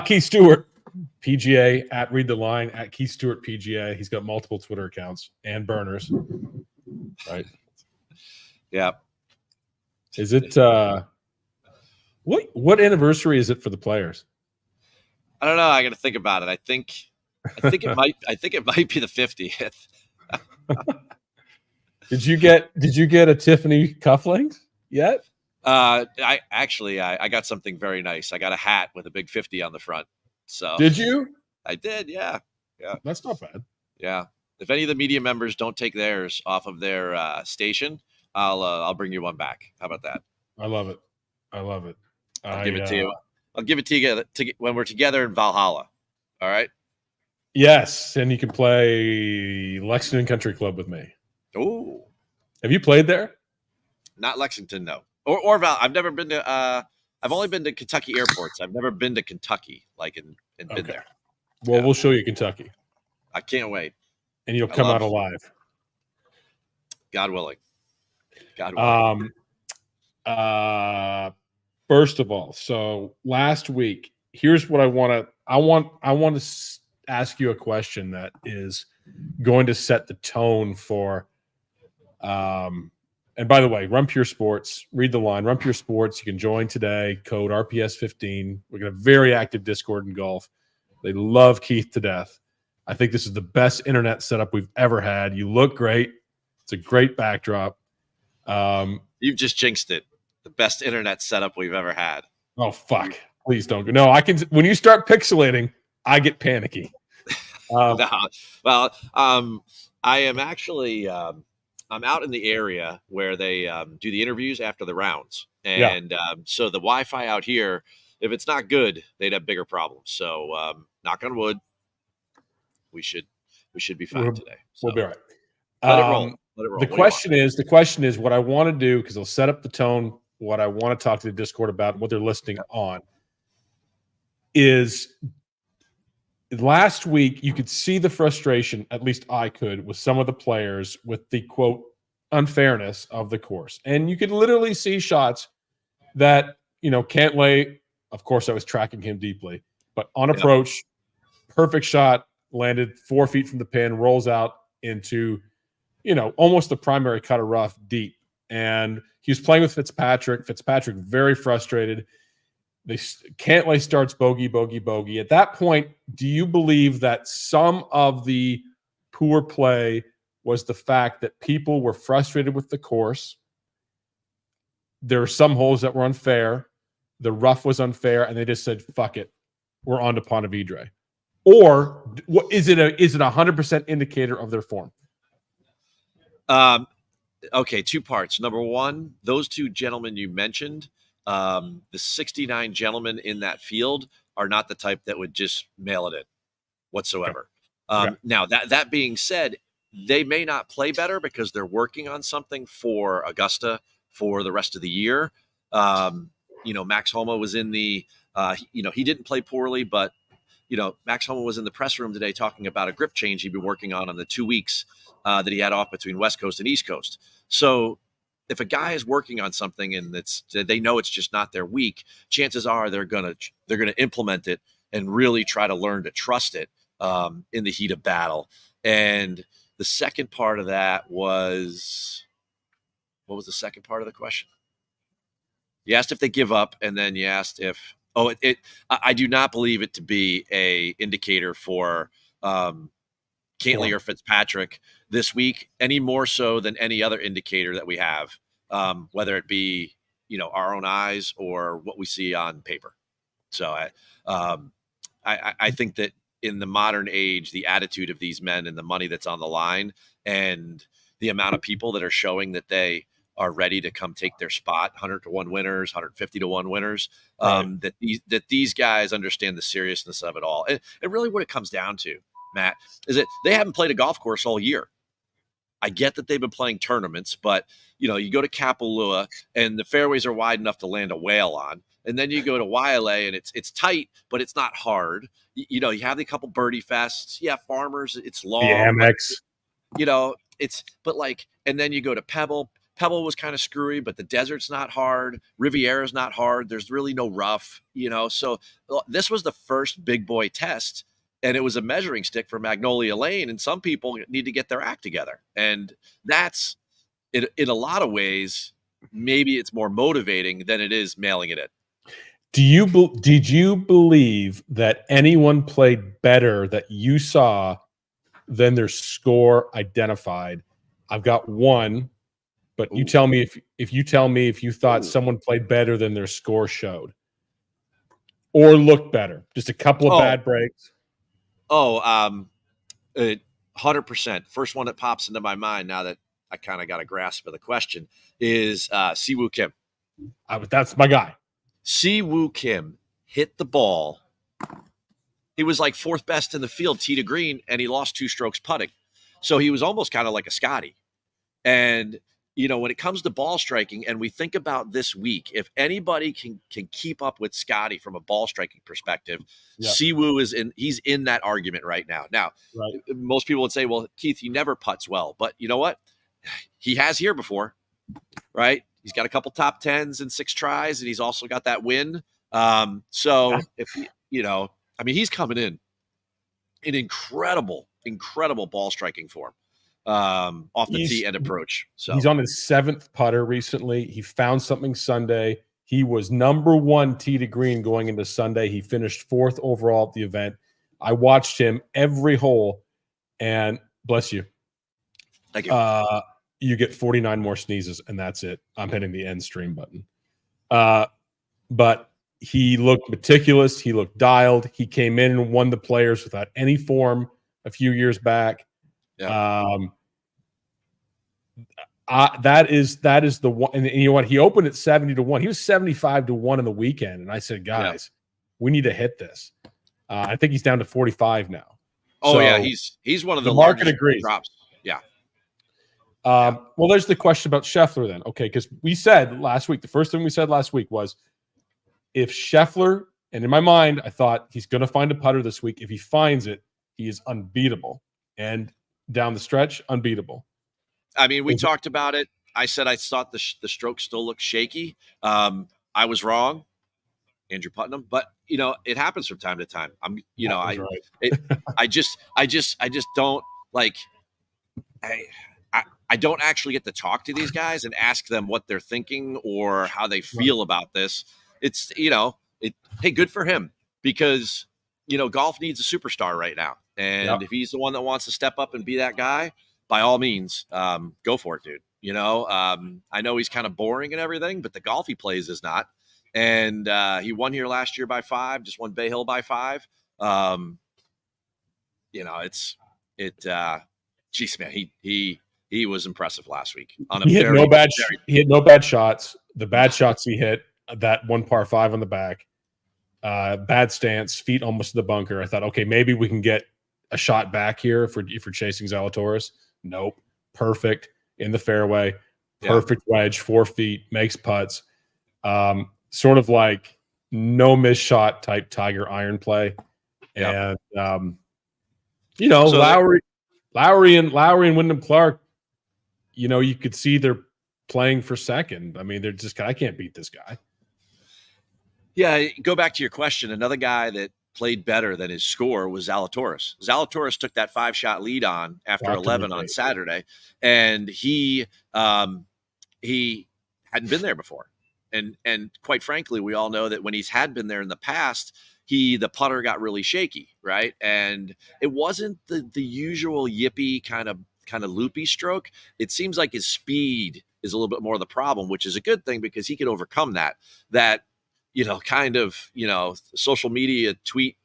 Keith Stewart, PGA, at Read the Line, at Keith Stewart PGA. He's got multiple Twitter accounts and burners. Right. Yeah. Is it what anniversary is it for the players? I don't know. I got to think about it. I think it might be the 50th. Did you get a Tiffany cufflinks yet? I got something very nice. I got a hat with a big 50 on the front. So did you? I did. Yeah. That's not bad. Yeah. If any of the media members don't take theirs off of their station, I'll bring you one back. How about that? I love it. I'll give it to you. I'll give it to you when we're together in Valhalla. All right. Yes, and you can play Lexington Country Club with me. Oh, have you played there? Not Lexington, no. Or Val. I've never been to. I've only been to Kentucky airports. I've never been to Kentucky, been there. Well, we'll show you Kentucky. I can't wait. And you'll come out alive. God willing. God willing. First of all, so last week, here's what I want to ask you a question that is going to set the tone for and by the way, Run Pure Sports, Read the Line, Run Pure Sports. You can join today, code RPS15. We're going to have a very active Discord in golf. They love Keith to death. I think this is the best internet setup we've ever had. You look great. It's a great backdrop. You've just jinxed it. The best internet setup we've ever had. Oh, fuck. Please don't go. No, I can. When you start pixelating, I get panicky. I am actually I'm out in the area where they do the interviews after the rounds. And so the Wi-Fi out here, if it's not good, they'd have bigger problems. So knock on wood, we should be fine today. So, we'll be all right. Let it roll. Let it roll. The question is what I want to do, because it'll set up the tone, what I want to talk to the Discord about, what they're listening on, is last week you could see the frustration, at least I could, with some of the players with the, quote, unfairness of the course. And you could literally see shots that, can't lay. Of course, I was tracking him deeply. But on approach, perfect shot, landed 4 feet from the pin, rolls out into, almost the primary cut of rough deep. And he was playing with Fitzpatrick. Fitzpatrick very frustrated. Cantlay starts bogey, bogey, bogey. At that point, do you believe that some of the poor play was the fact that people were frustrated with the course? There are some holes that were unfair. The rough was unfair, and they just said, fuck it. We're on to Ponte Vedra. Or is it a 100% indicator of their form? Okay, two parts. Number one, those two gentlemen you mentioned, the 69 gentlemen in that field are not the type that would just mail it in whatsoever. Okay. Now, that being said, they may not play better because they're working on something for Augusta for the rest of the year. Max Homa was in the, he didn't play poorly, but, Max Homa was in the press room today talking about a grip change he'd been working on the 2 weeks that he had off between West Coast and East Coast. So if a guy is working on something and they know it's just not their week, chances are they're gonna implement it and really try to learn to trust it in the heat of battle. And the second part of that was, what was the second part of the question? You asked if they give up, and then you asked if I do not believe it to be a indicator for Cantlay or Fitzpatrick this week, any more so than any other indicator that we have, whether it be our own eyes or what we see on paper. So I think that in the modern age, the attitude of these men and the money that's on the line and the amount of people that are showing that they are ready to come take their spot, 100-to-1 winners, 150-to-1 winners, right. that these guys understand the seriousness of it all. And really what it comes down to, Matt, is that they haven't played a golf course all year. I get that they've been playing tournaments, but you go to Kapalua and the fairways are wide enough to land a whale on. And then you go to Wailea and it's tight, but it's not hard. You have a couple birdie fests. Yeah, Farmers, it's long. The Amex. And then you go to Pebble. Pebble was kind of screwy, but the desert's not hard. Riviera's not hard. There's really no rough, So this was the first big boy test, and it was a measuring stick for Magnolia Lane. And some people need to get their act together. And that's, in a lot of ways, maybe it's more motivating than it is mailing it in. Did you believe that anyone played better that you saw than their score identified? I've got one, but you tell me if you thought someone played better than their score showed, or looked better. Just a couple of bad breaks. 100%. First one that pops into my mind now that I kind of got a grasp of the question is Siwoo Kim. That's my guy. Siwoo Kim hit the ball. He was like fourth best in the field, tee to green, and he lost 2 strokes putting. So he was almost kind of like a Scottie. And, when it comes to ball striking, and we think about this week, if anybody can keep up with Scottie from a ball striking perspective, Siwoo he's in that argument right now. Now, most people would say, well, Keith, he never putts well. But you know what? He has here before, right? He's got a couple top 10s and 6 tries, and he's also got that win. If he's coming in incredible ball striking form off the tee and approach. So he's on his 7th putter recently. He found something Sunday. He was number 1 tee to green going into Sunday. He finished 4th overall at the event. I watched him every hole, and bless you. Thank you. You get 49 more sneezes, and that's it. I'm hitting the end stream button. But he looked meticulous. He looked dialed. He came in and won the Players without any form a few years back. Yeah. That is the one. And you know what? He opened at 70-1. He was 75-1 in the weekend, and I said, guys, we need to hit this. I think he's down to 45 now. Oh, yeah, he's one of the market largest agrees. drops. Yeah. Well, there's the question about Scheffler then. Okay, because we said last week, the first thing we said last week was if Scheffler, and in my mind, I thought he's going to find a putter this week. If he finds it, he is unbeatable. And down the stretch, unbeatable. I mean, we talked about it. I said I thought the stroke still looked shaky. I was wrong, Andrew Putnam, but it happens from time to time. I just don't like. I don't actually get to talk to these guys and ask them what they're thinking or how they feel about this. It's hey, good for him because golf needs a superstar right now, and if he's the one that wants to step up and be that guy, by all means, go for it, dude. I know he's kind of boring and everything, but the golf he plays is not. And he won here last year by 5, just won Bay Hill by 5. Geez, man, he was impressive last week. He hit no bad shots. The bad shots he hit, that 1 par 5 on the back, bad stance, feet almost to the bunker. I thought, okay, maybe we can get a shot back here if we're chasing Zalatoris. Nope. Perfect in the fairway. Perfect wedge, 4 feet, makes putts. Sort of like no miss shot type Tiger iron play. And Lowry and Wyndham Clark, you could see they're playing for second. I mean, they're just, I can't beat this guy. Yeah, go back to your question. Another guy that played better than his score was Zalatoris. Zalatoris took that 5-shot lead on after 11 on Saturday, and he hadn't been there before. And quite frankly, we all know that when he's had been there in the past, the putter got really shaky, right? And it wasn't the usual yippy kind of loopy stroke. It seems like his speed is a little bit more the problem, which is a good thing because he could overcome that social media tweet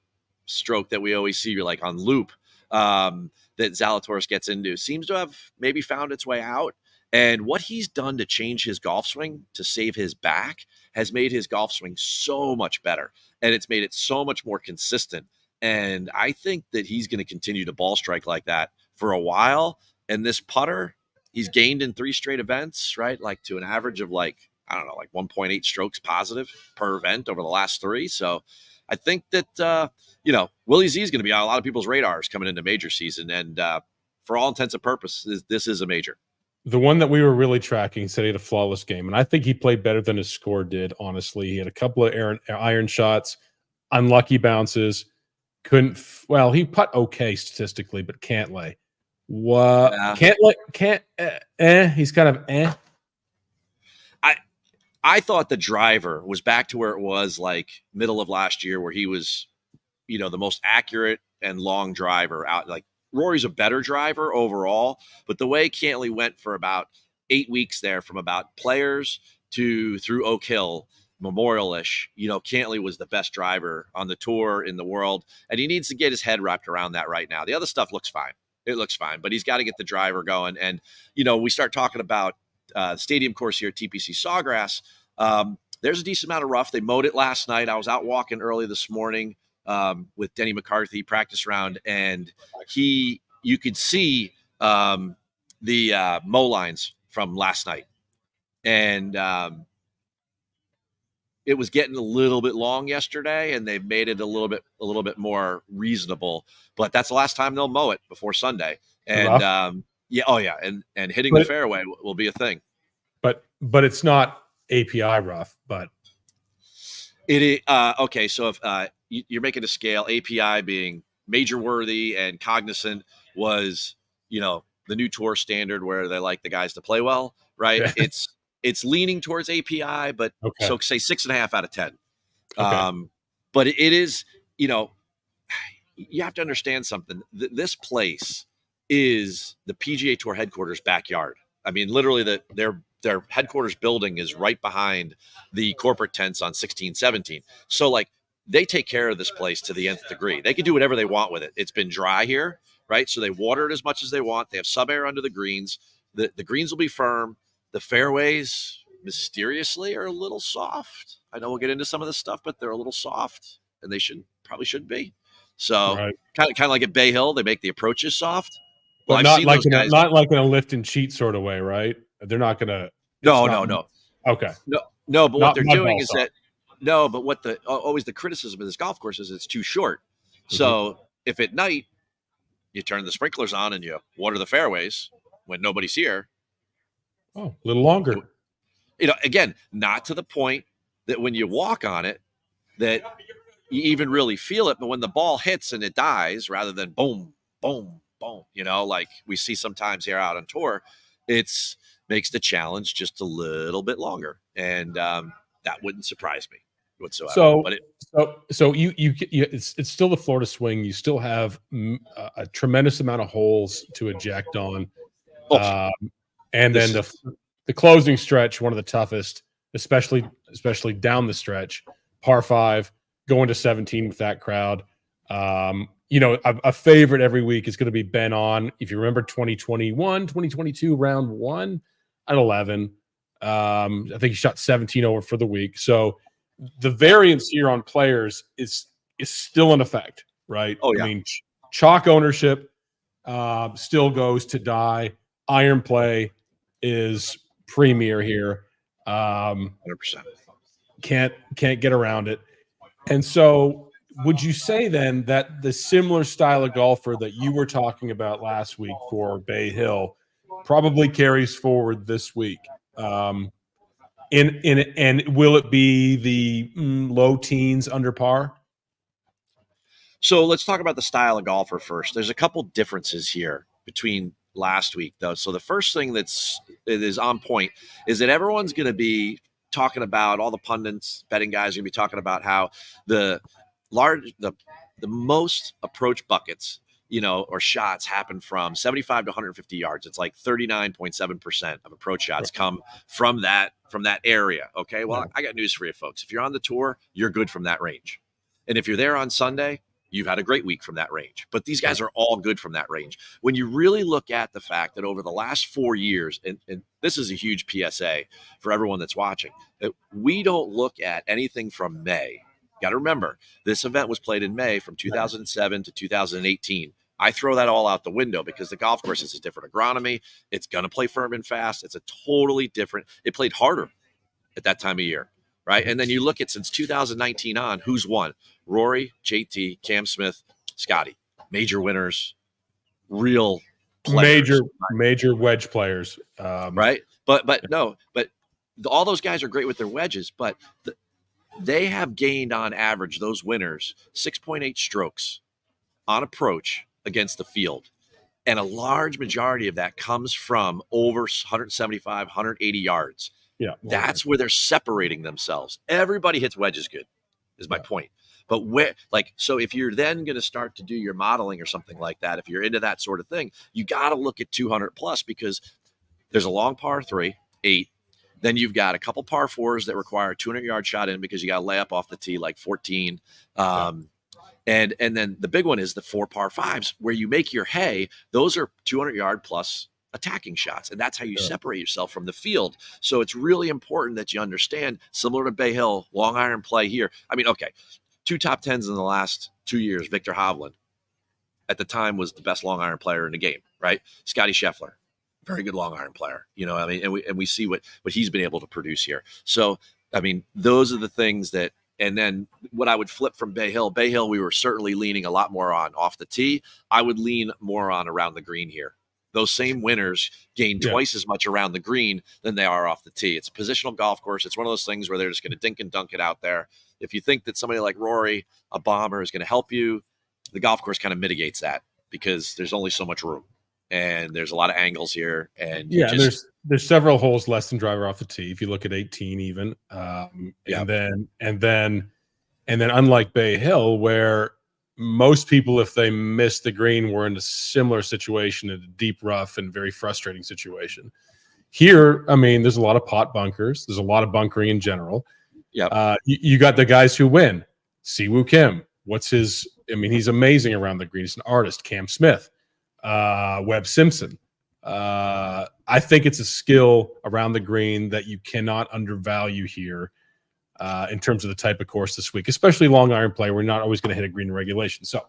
stroke that we always see like on loop that Zalatoris gets into seems to have maybe found its way out. And what he's done to change his golf swing to save his back has made his golf swing so much better. And it's made it so much more consistent. And I think that he's going to continue to ball strike like that for a while. And this putter, he's gained in 3 straight events, right? Like to an average of like 1.8 strokes positive per event over the last 3. So I think that, Willie Z is going to be on a lot of people's radars coming into major season. And for all intents and purposes, this is a major. The one that we were really tracking said he had a flawless game, and I think he played better than his score did, honestly. He had a couple of iron shots, unlucky bounces, he putt okay statistically, but can't lay. What? Yeah. He's kind of eh. I thought the driver was back to where it was like middle of last year, where he was, the most accurate and long driver out. Like Rory's a better driver overall, but the way Cantley went for about 8 weeks there, from about Players to through Oak Hill, Memorial-ish, Cantley was the best driver on the tour in the world, and he needs to get his head wrapped around that right now. The other stuff looks fine. It looks fine, but he's got to get the driver going. And, we start talking about stadium course here at TPC Sawgrass. There's a decent amount of rough. They mowed it last night. I was out walking early this morning with Denny McCarthy practice round, and you could see the mow lines from last night, and it was getting a little bit long yesterday, and they've made it a little bit more reasonable. But that's the last time they'll mow it before Sunday. And and hitting the fairway will be a thing. But it's not API rough, but it is okay. So if you're making a scale, API being major worthy and cognizant was, the new tour standard where they like the guys to play well, right? Yeah. It's leaning towards API, but so say 6.5 out of 10. Okay. But it is, you have to understand something. This place is the PGA Tour headquarters backyard. I mean, literally their headquarters building is right behind the corporate tents on 16, 17. So like they take care of this place to the nth degree. They can do whatever they want with it. It's been dry here, right? So they water it as much as they want. They have sub air under the greens. The greens will be firm. The fairways mysteriously are a little soft. I know we'll get into some of this stuff, but they're a little soft, and they probably should be. So kind of like at Bay Hill, they make the approaches soft. Well, not like in a lift and cheat sort of way, right? They're not going to. No. Okay. No. But what they're doing is that but what always the criticism of this golf course is it's too short. Mm-hmm. So if at night you turn the sprinklers on and you water the fairways when nobody's here. Oh, a little longer. Again, not to the point that when you walk on it that you even really feel it, but when the ball hits and it dies, rather than boom, boom, boom, like we see sometimes here out on tour, it's makes the challenge just a little bit longer, and that wouldn't surprise me whatsoever. So it's still the Florida swing. You still have a tremendous amount of holes to eject on. And then the closing stretch, one of the toughest, especially down the stretch, par 5, going to 17 with that crowd. A favorite every week is going to be Ben On. If you remember 2022, round 1 at 11. I think he shot 17 over for the week. So the variance here on players is still in effect, right? Oh, yeah. I mean, chalk ownership still goes to die. Iron play is premier here. 100%. Can't get around it. And so would you say then that the similar style of golfer that you were talking about last week for Bay Hill probably carries forward this week? And will it be the low teens under par? So let's talk about the style of golfer first. There's a couple differences here between last week, though. So the first thing it is on point is that everyone's going to be talking about, all the pundits, betting guys are going to be talking about how the most approach buckets, or shots happen from 75 to 150 yards. It's like 39.7% of approach shots come from that area. Okay. Well, I got news for you folks. If you're on the tour, you're good from that range. And if you're there on Sunday, you've had a great week from that range. But these guys are all good from that range. When you really look at the fact that over the last 4 years, and this is a huge PSA for everyone that's watching, that we don't look at anything from May. Got to remember, this event was played in May from 2007 to 2018. I throw that all out the window because the golf course is a different agronomy. It's going to play firm and fast. It's a totally different. It played harder at that time of year, right? And then you look at since 2019 on, who's won? Rory, JT, Cam Smith, Scottie. Major winners, real players. major wedge players. Right. But all those guys are great with their wedges, but they have gained on average, those winners, 6.8 strokes on approach against the field. And a large majority of that comes from over 175, 180 yards. Yeah. That's where they're separating themselves. Everybody hits wedges good, is my point. But so if you're then going to start to do your modeling or something like that, if you're into that sort of thing, you got to look at 200 plus, because there's a long par 3, 8. Then you've got a couple par 4s that require a 200-yard shot in, because you got to lay up off the tee like 14. And then the big one is the 4 par 5s where you make your hay. Those are 200-yard plus attacking shots. And that's how you separate yourself from the field. So it's really important that you understand, similar to Bay Hill, long iron play here. I mean, okay, 2 top 10s in the last 2 years. Victor Hovland, at the time, was the best long iron player in the game, right? Scottie Scheffler, very good long iron player. I mean, and we see what he's been able to produce here. So, I mean, those are the things that. And then what I would flip from Bay Hill, we were certainly leaning a lot more on off the tee. I would lean more on around the green here. Those same winners gain twice as much around the green than they are off the tee. It's a positional golf course. It's one of those things where they're just going to dink and dunk it out there. If you think that somebody like Rory, a bomber, is going to help you, the golf course kind of mitigates that, because there's only so much room. And there's a lot of angles here. And there's several holes less than driver off the tee. If you look at 18 even, and then unlike Bay Hill, where most people, if they miss the green, were in a similar situation, in a deep rough and very frustrating situation. Here, I mean, there's a lot of pot bunkers. There's a lot of bunkering in general. Yeah. You got the guys who win. Siwoo Kim. He's amazing around the green. He's an artist. Cam Smith. Webb Simpson. I think it's a skill around the green that you cannot undervalue here in terms of the type of course this week, especially long iron play. We're not always going to hit a green in regulation. So,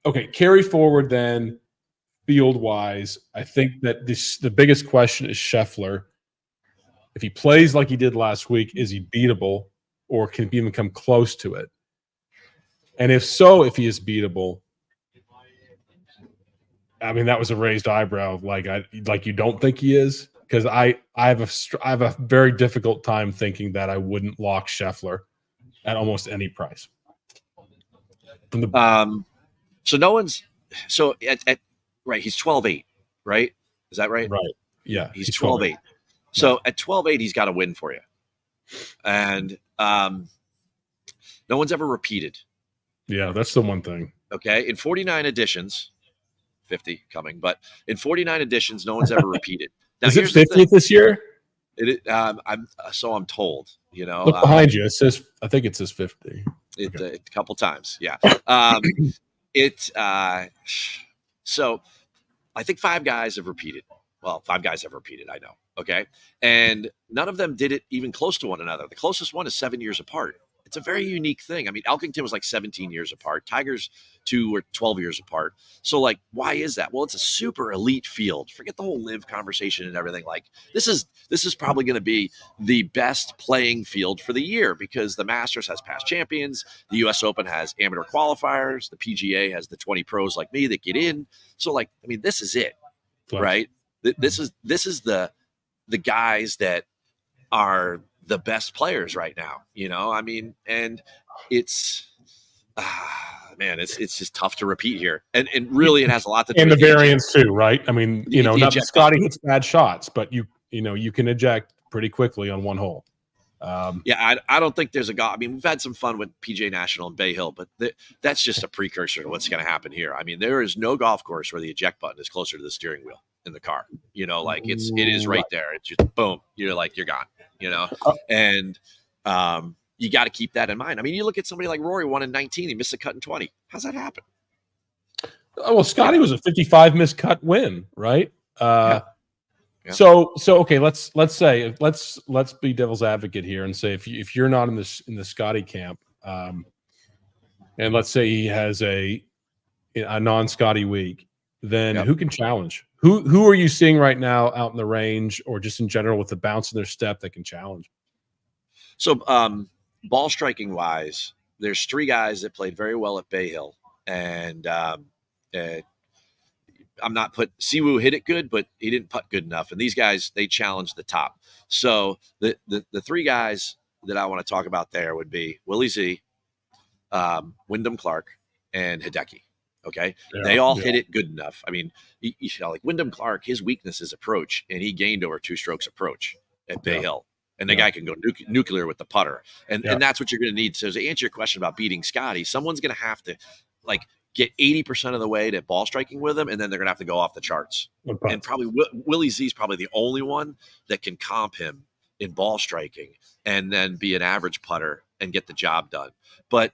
okay, carry forward then field wise. I think that the biggest question is Scheffler. If he plays like he did last week, is he beatable, or can he even come close to it? And if so, if he is beatable, I mean, that was a raised eyebrow. Like you don't think he is, because I have a very difficult time thinking that I wouldn't lock Scheffler at almost any price. So no one's right. He's 12-8, right? Is that right? Right. Yeah. He's 12-8. So at 12-8, he's got to win for you. And no one's ever repeated. Yeah, that's the one thing. Okay. In 49 editions, 50 coming, but in 49 editions, no one's ever repeated. Now, is it 50th this year? I'm told, Look behind you. It says, I think it says 50. A couple times. Yeah. So I think 5 guys have repeated. Well, 5 guys have repeated, I know. Okay. And none of them did it even close to one another. The closest one is 7 years apart. It's a very unique thing. I mean, Elkington was like 17 years apart. Tigers 2 were 12 years apart. So why is that? Well, it's a super elite field. Forget the whole live conversation and everything. This is probably going to be the best playing field for the year, because the Masters has past champions. The US Open has amateur qualifiers. The PGA has the 20 pros like me that get in. So this is it, right? This is the guys that are the best players right now, and it's it's just tough to repeat here. And really it has a lot to do with the variance too, right? I mean, not that Scottie hits bad shots, but you can eject pretty quickly on one hole. I don't think there's we've had some fun with PGA National and Bay Hill, but that's just a precursor to what's going to happen here. I mean, there is no golf course where the eject button is closer to the steering wheel in the car. It is right there. It's just boom. You're gone. And you got to keep that in mind. I mean, you look at somebody like Rory, won in 19, he missed a cut in 20. How's that happen? Well, Scottie was a 55 missed cut win, right? Yeah. So okay, let's be devil's advocate here and say if you're not in the Scottie camp, and let's say he has a non-Scottie week, then who can challenge? Who are you seeing right now out in the range, or just in general with the bounce in their step that can challenge? So ball striking wise, there's 3 guys that played very well at Bay Hill, and I'm not put Siwoo hit it good, but he didn't putt good enough. And these guys, they challenged the top. So the three guys that I want to talk about there would be Willie Z, Wyndham Clark, and Hideki. Okay. Yeah, they all hit it good enough. I mean, like Wyndham Clark, his weakness is approach, and he gained over 2 strokes approach at Bay Hill. And the guy can go nuclear with the putter. And that's what you're going to need. So to answer your question about beating Scottie, someone's going to have to like get 80% of the way to ball striking with him, and then they're going to have to go off the charts. And probably Willie Z is probably the only one that can comp him in ball striking and then be an average putter and get the job done. But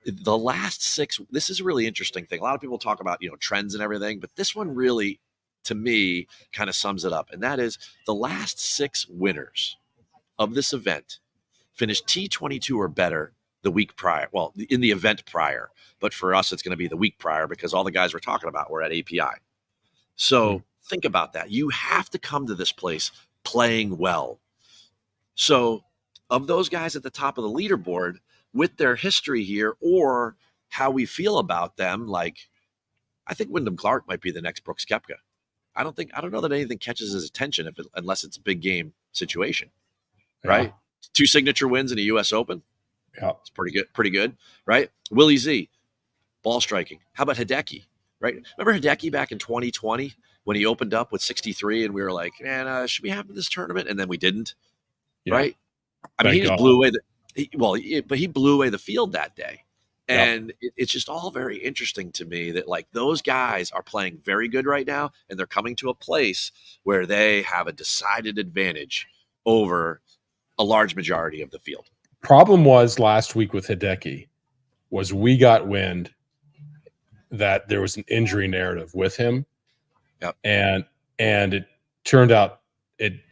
the last 6, this is a really interesting thing. A lot of people talk about, trends and everything, but this one really, to me, kind of sums it up. And that is the last 6 winners of this event finished T22 or better the week prior. Well, in the event prior, but for us, it's going to be the week prior because all the guys we're talking about were at API. So think about that. You have to come to this place playing well. So of those guys at the top of the leaderboard, with their history here or how we feel about them, like I think Wyndham Clark might be the next Brooks Koepka. I don't know that anything catches his attention unless it's a big game situation, right? 2 signature wins in a U.S. Open. Yeah, it's pretty good, right? Willie Z, ball striking. How about Hideki, right? Remember Hideki back in 2020 when he opened up with 63 and we were like, man, should we have this tournament? And then we didn't, right? I mean, he just blew away he blew away the field that day. And it's just all very interesting to me that like those guys are playing very good right now, and they're coming to a place where they have a decided advantage over a large majority of the field. Problem was last week with Hideki was we got wind that there was an injury narrative with him. And it turned out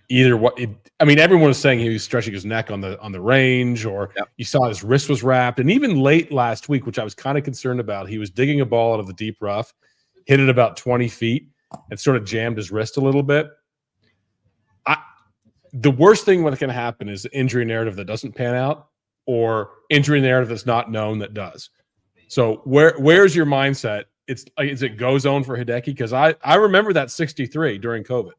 everyone was saying he was stretching his neck on the range, or you saw his wrist was wrapped. And even late last week, which I was kind of concerned about, he was digging a ball out of the deep rough, hit it about 20 feet and sort of jammed his wrist a little bit. The worst thing that can happen is the injury narrative that doesn't pan out, or injury narrative that's not known that does. So where's your mindset? Is it go zone for Hideki? Because I remember that 63 during COVID.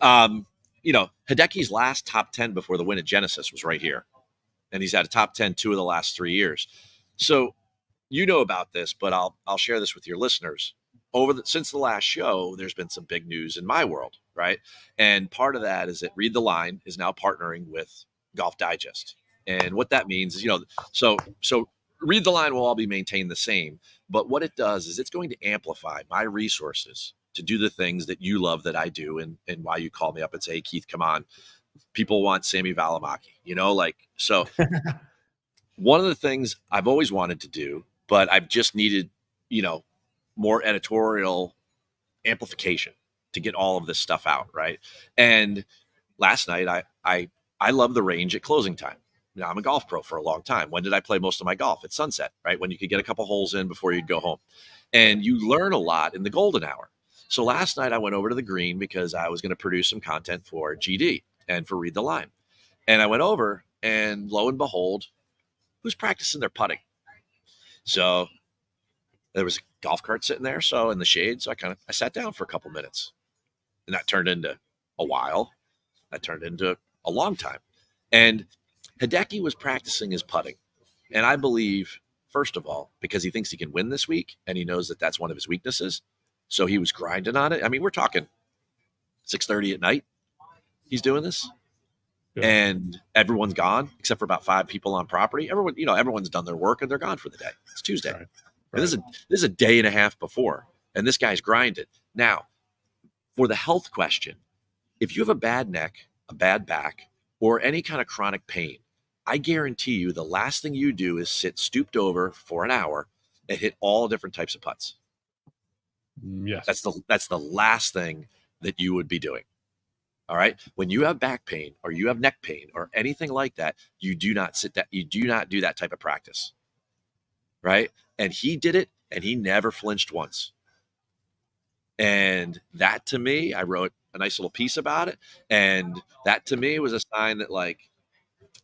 Hideki's last top 10 before the win at Genesis was right here. And he's had a top 10 2 of the last 3 years. So you know about this, but I'll share this with your listeners. Since the last show, there's been some big news in my world, right? And part of that is that Read the Line is now partnering with Golf Digest. And what that means is, so Read the Line will all be maintained the same. But what it does is it's going to amplify my resources to do the things that you love that I do, and why you call me up and say, hey, Keith, come on. People want Sammy Valimaki, so one of the things I've always wanted to do, but I've just needed, more editorial amplification to get all of this stuff out, right? And last night, I love the range at closing time. Now, I'm a golf pro for a long time. When did I play most of my golf? At sunset, right? When you could get a couple holes in before you'd go home. And you learn a lot in the golden hour. So last night I went over to the green because I was going to produce some content for GD and for Read the Line. And I went over, and lo and behold, who's practicing their putting? So there was a golf cart sitting there, so in the shade. So I sat down for a couple minutes, and that turned into a while. That turned into a long time. And Hideki was practicing his putting. And I believe, first of all, because he thinks he can win this week, and he knows that that's one of his weaknesses. So he was grinding on it. I mean, we're talking 6:30 at night. He's doing this. Yeah. And everyone's gone except for about 5 people on property. Everyone's done their work and they're gone for the day. It's Tuesday. Right. And this is a day and a half before, and this guy's grinded. Now, for the health question, if you have a bad neck, a bad back, or any kind of chronic pain, I guarantee you the last thing you do is sit stooped over for an hour and hit all different types of putts. Yes. That's the last thing that you would be doing. All right. When you have back pain or you have neck pain or anything like that, you do not do that type of practice. Right. And he did it, and he never flinched once. And that, to me, I wrote a nice little piece about it. And that, to me, was a sign that, like,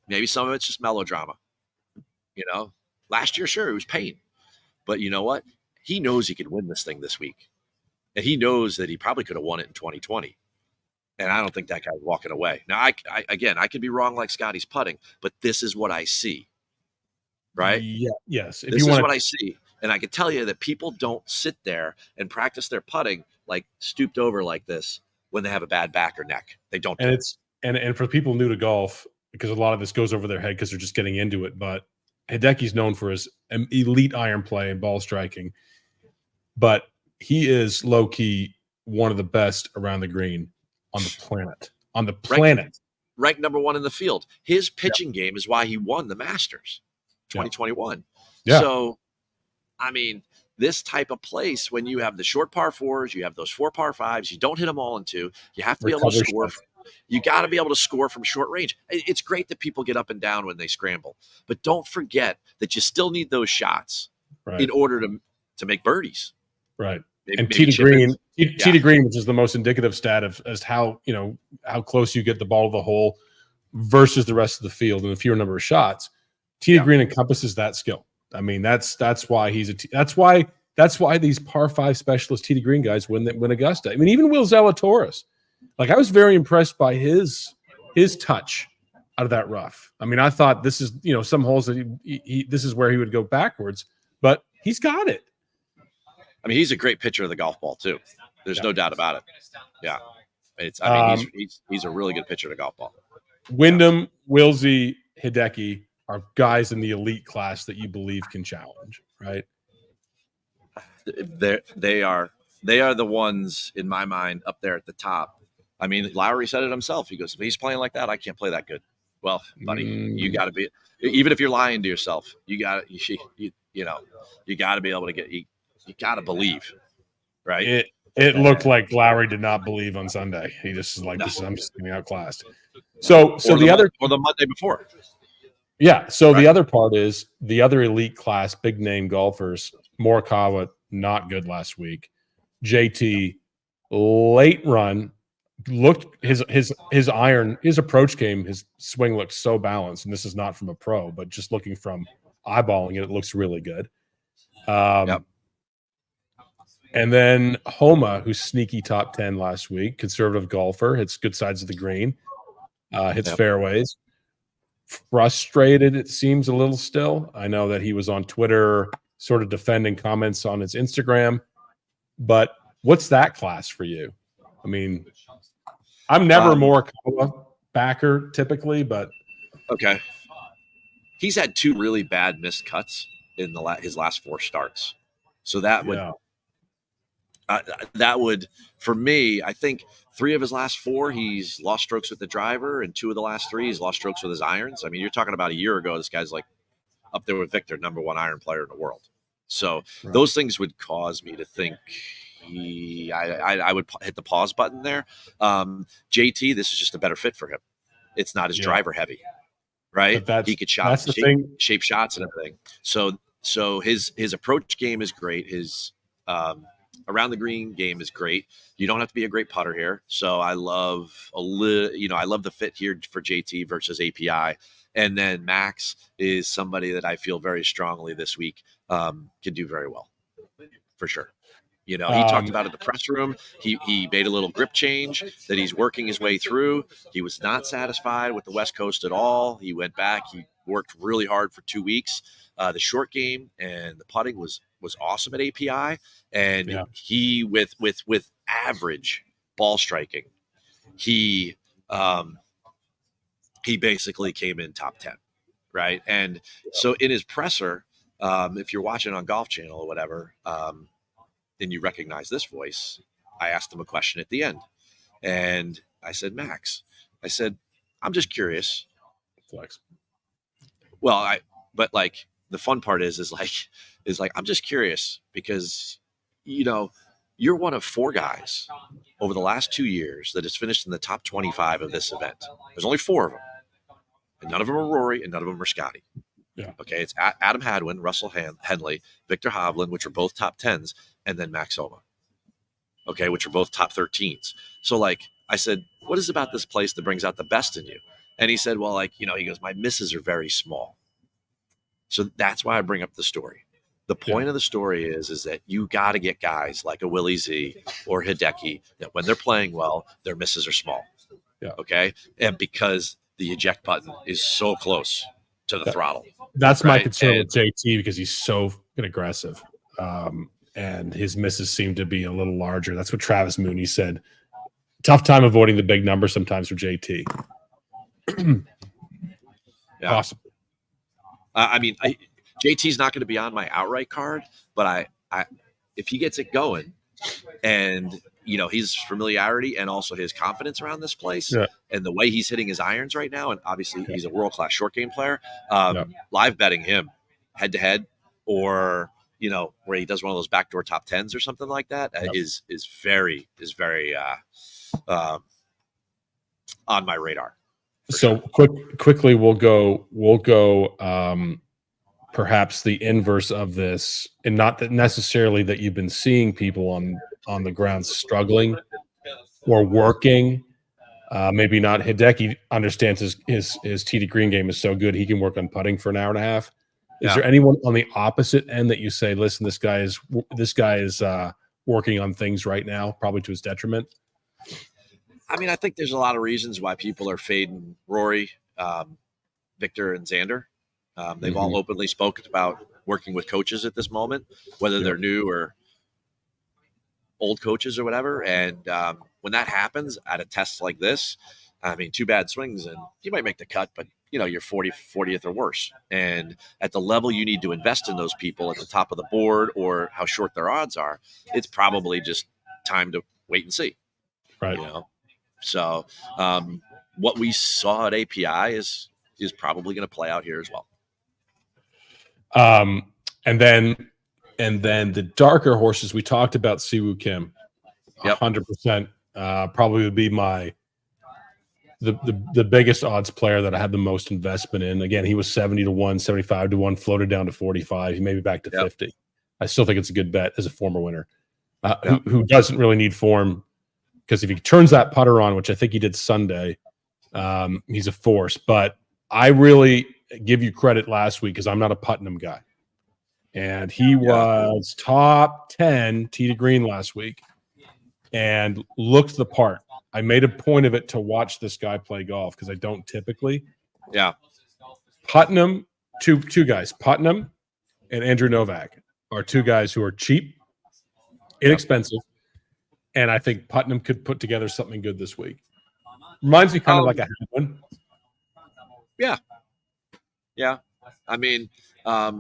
maybe some of it's just melodrama. Last year, sure, it was pain. But you know what? he knows he could win this thing this week. And he knows that he probably could have won it in 2020. And I don't think that guy's walking away. Now, I could be wrong like Scottie's putting, but this is what I see, right? Yeah, yes. This is what I see. And I can tell you that people don't sit there and practice their putting like stooped over like this when they have a bad back or neck. They don't. And for people new to golf, because a lot of this goes over their head because they're just getting into it. But Hideki's known for his elite iron play and ball striking, but he is low key one of the best around the green on the planet. Ranked number one in the field. His pitching game is why he won the Masters 2021. Yeah. So, I mean, this type of place, when you have the short par fours, you have those 4 par fives, you don't hit them all in 2. You have to be able to score. You got to be able to score from short range. It's great that people get up and down when they scramble, but don't forget that you still need those shots in order to make birdies. Right. And tee to green, which is the most indicative stat of as how close you get the ball to the hole versus the rest of the field and the fewer number of shots. Tee to green encompasses that skill. I mean, that's why that's why these par 5 specialist tee to green guys win Augusta. I mean, even Will Zalatoris. Like, I was very impressed by his touch out of that rough. I mean, I thought this is, some holes that this is where he would go backwards, but he's got it. I mean, he's a great pitcher of the golf ball too. There's no doubt about it. Yeah, he's a really good pitcher of the golf ball. Wyndham, Wilsey, Hideki are guys in the elite class that you believe can challenge, right? They are the ones in my mind up there at the top. I mean, Lowry said it himself. He goes, if he's playing like that, I can't play that good. Well, buddy, you got to be, even if you're lying to yourself, you got to be able to get. You got to believe, right? It looked like Lowry did not believe on Sunday. He just is like, I'm just getting outclassed. So the Monday before. Yeah. So the other part is the other elite class, big name golfers. Morikawa, not good last week. JT, late run, looked his approach game, his swing looks so balanced. And this is not from a pro, but just looking from eyeballing it looks really good. And then Homa, who's sneaky top 10 last week, conservative golfer, hits good sides of the green, hits fairways. Frustrated, it seems a little still. I know that he was on Twitter sort of defending comments on his Instagram, but what's that class for you? I mean, I'm never Morikawa backer typically, but okay. He's had 2 really bad missed cuts in his last 4 starts. So that would, for me, I think 3 of his last 4, he's lost strokes with the driver, and 2 of the last 3, he's lost strokes with his irons. I mean, you're talking about a year ago, this guy's like up there with Victor, number 1 iron player in the world. So those things would cause me to think I would hit the pause button there. JT, this is just a better fit for him. It's not as driver heavy, right? He could shape shots and everything. So his approach game is great. His around the green game is great. You don't have to be a great putter here. So I love I love the fit here for JT versus API. And then Max is somebody that I feel very strongly this week can do very well, for sure. He talked about it in the press room. He made a little grip change that he's working his way through. He was not satisfied with the West Coast at all. He went back. He worked really hard for 2 weeks. The short game and the putting was awesome at API, and he with average ball striking, he basically came in top 10, right? And so in his presser, if you're watching on Golf Channel or whatever, then you recognize this voice. I asked him a question at the end, and I said, Max, I'm just curious. Flex. Well, but the fun part is I'm just curious because, you're one of 4 guys over the last 2 years that has finished in the top 25 of this event. There's only 4 of them, and none of them are Rory and none of them are Scottie. Yeah. Okay. It's Adam Hadwin, Russell Henley, Victor Hovland, which are both top 10s, and then Max Homa. Okay. Which are both top 13s. So I said, what is about this place that brings out the best in you? And he said, well, he goes, my misses are very small. So that's why I bring up the story. The point of the story is that you got to get guys like a Willie Z or Hideki that when they're playing well, their misses are small. Yeah. Okay. And because the eject button is so close to the throttle. That's my concern with JT because he's so aggressive. And his misses seem to be a little larger. That's what Travis Mooney said. Tough time avoiding the big number sometimes for JT. Awesome. I mean, JT's not going to be on my outright card, but I if he gets it going and his familiarity and also his confidence around this place and the way he's hitting his irons right now, and obviously he's a world-class short game player, live betting him head to head or where he does one of those backdoor top tens or something like that is very on my radar. So quickly we'll go perhaps the inverse of this, and not that necessarily that you've been seeing people on the ground struggling or working. Maybe not. Hideki understands his tee to green game is so good he can work on putting for an hour and a half. Is there anyone on the opposite end that you say, listen, this guy is working on things right now, probably to his detriment? I mean, I think there's a lot of reasons why people are fading Rory, Victor, and Xander. They've all openly spoken about working with coaches at this moment, whether they're new or old coaches or whatever. And when that happens at a test like this, I mean, 2 bad swings and you might make the cut, but you're 40th or worse. And at the level you need to invest in those people at the top of the board or how short their odds are, it's probably just time to wait and see. Right. So what we saw at API is probably going to play out here as well. And then the darker horses, we talked about Siwoo Kim, 100%, probably would be the biggest odds player that I have the most investment in. Again, he was 70-1, 75-1, floated down to 45. He may be back to 50. I still think it's a good bet as a former winner who doesn't really need form, because if he turns that putter on, which I think he did Sunday, he's a force. But I really give you credit last week because I'm not a Putnam guy. And he was top 10 tee to green last week and looked the part. I made a point of it to watch this guy play golf because I don't typically. Yeah. Putnam, two guys, Putnam and Andrew Novak are 2 guys who are cheap, inexpensive, and I think Putnam could put together something good this week. Reminds me kind of like a Hadwin. Yeah. Yeah. I mean, I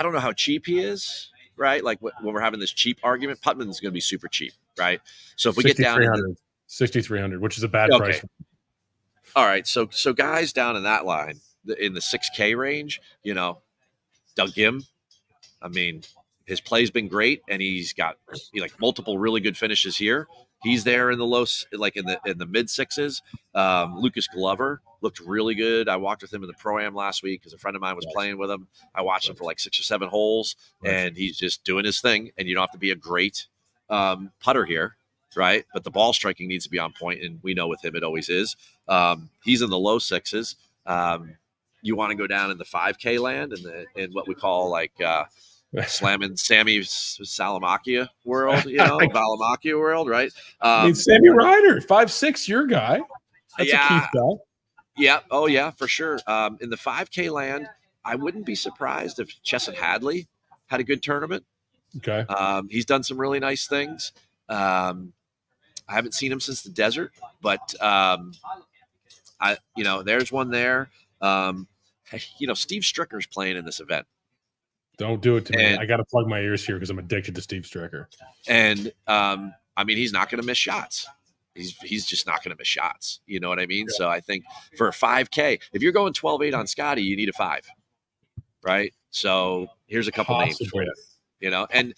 don't know how cheap he is, right? Like when we're having this cheap argument, Putnam's going to be super cheap, right? So if we get down to 6,300, which is a bad price. All right. So guys down in that line, in the 6K range, Doug Gim, I mean, his play's been great, and he's got multiple really good finishes here. He's there in the low, like in the mid 6s. Lucas Glover looked really good. I walked with him in the Pro-Am last week because a friend of mine was playing with him. I watched him for like 6 or 7 holes, and he's just doing his thing. And you don't have to be a great putter here, right? But the ball striking needs to be on point, and we know with him it always is. He's in the low 6s. You want to go down in the 5K land in what we call like slamming Sammy Salamakia world, Valamakia world, right? I mean, Sammy Ryder, 5'6", your guy. That's a Keith guy. Yeah. Oh, yeah, for sure. In the 5K land, I wouldn't be surprised if Chesson Hadley had a good tournament. Okay. He's done some really nice things. I haven't seen him since the desert, but there's one there. Steve Stricker's playing in this event. Don't do it to me. I got to plug my ears here because I'm addicted to Steve Stricker. And I mean, he's not going to miss shots. He's just not going to miss shots. You know what I mean? Yeah. So I think for a 5K, if you're going 12-8 on Scottie, you need a 5, right? So here's a couple names for you. And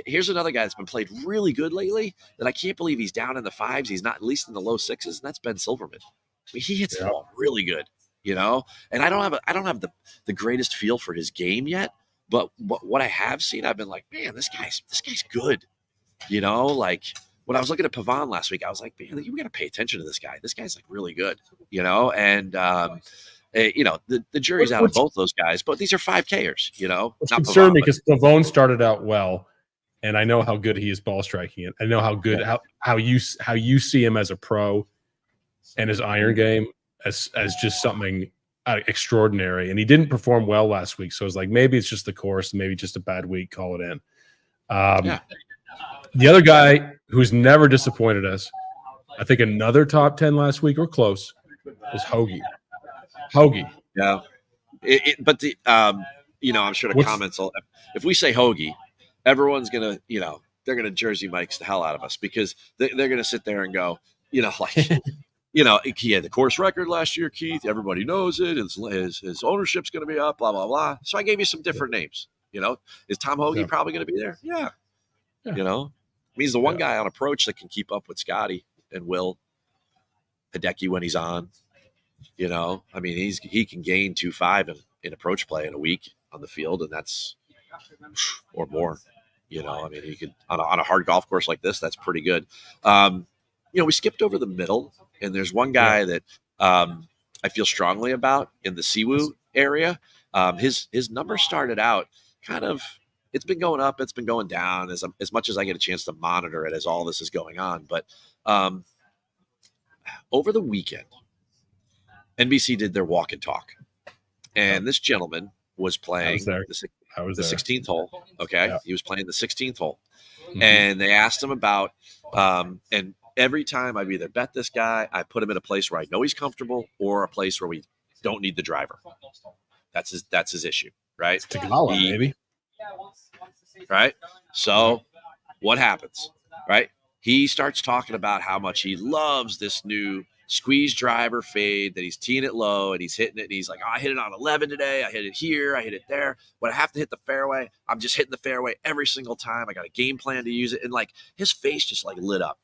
here's another guy that's been played really good lately that I can't believe he's down in the 5s. He's not at least in the low 6s, and that's Ben Silverman. I mean, he hits the ball really good, And I don't have the greatest feel for his game yet, but what I have seen, I've been like, man, this guy's good. Like when I was looking at Pavon last week, I was like, man, you got to pay attention to this guy. This guy's like really good, And The jury's out of both those guys, but these are 5Kers, Which not concerned me Pavone, because Pavone started out well, and I know how good he is ball striking it. I know how good how you see him as a pro, and his iron game as just something extraordinary. And he didn't perform well last week, so I was like, maybe it's just the course, maybe just a bad week. Call it in. The other guy who's never disappointed us, I think another top 10 last week or close, is Hoagie. Yeah. I'm sure the comments will, if we say Hoagie, everyone's going to, they're going to Jersey Mike's the hell out of us because they're going to sit there and go, he had the course record last year, Keith. Everybody knows it. His ownership's going to be up, blah, blah, blah. So I gave you some different names. Is Tom Hoagie probably going to be there? Yeah. He's the one guy on approach that can keep up with Scottie and Will. Hideki when he's on. He can gain 2.5 in approach play in a week on the field, and that's or more. He could on a hard golf course like this. That's pretty good. We skipped over the middle, and there's one guy that I feel strongly about in the Siwoo area. His number started out kind of. It's been going up. It's been going down as much as I get a chance to monitor it as all this is going on. But over the weekend, NBC did their walk and talk, and this gentleman was playing the 16th hole. Okay, he was playing the 16th hole, and they asked him about. And every time I've either bet this guy, I put him in a place where I know he's comfortable, or a place where we don't need the driver. That's his issue, right? It's Tagala, maybe. Right. So what happens? Right. He starts talking about how much he loves this new squeeze driver fade that he's teeing it low and he's hitting it. And he's like, I hit it on 11 today. I hit it here. I hit it there. When I have to hit the fairway, I'm just hitting the fairway every single time. I got a game plan to use it. And his face just lit up.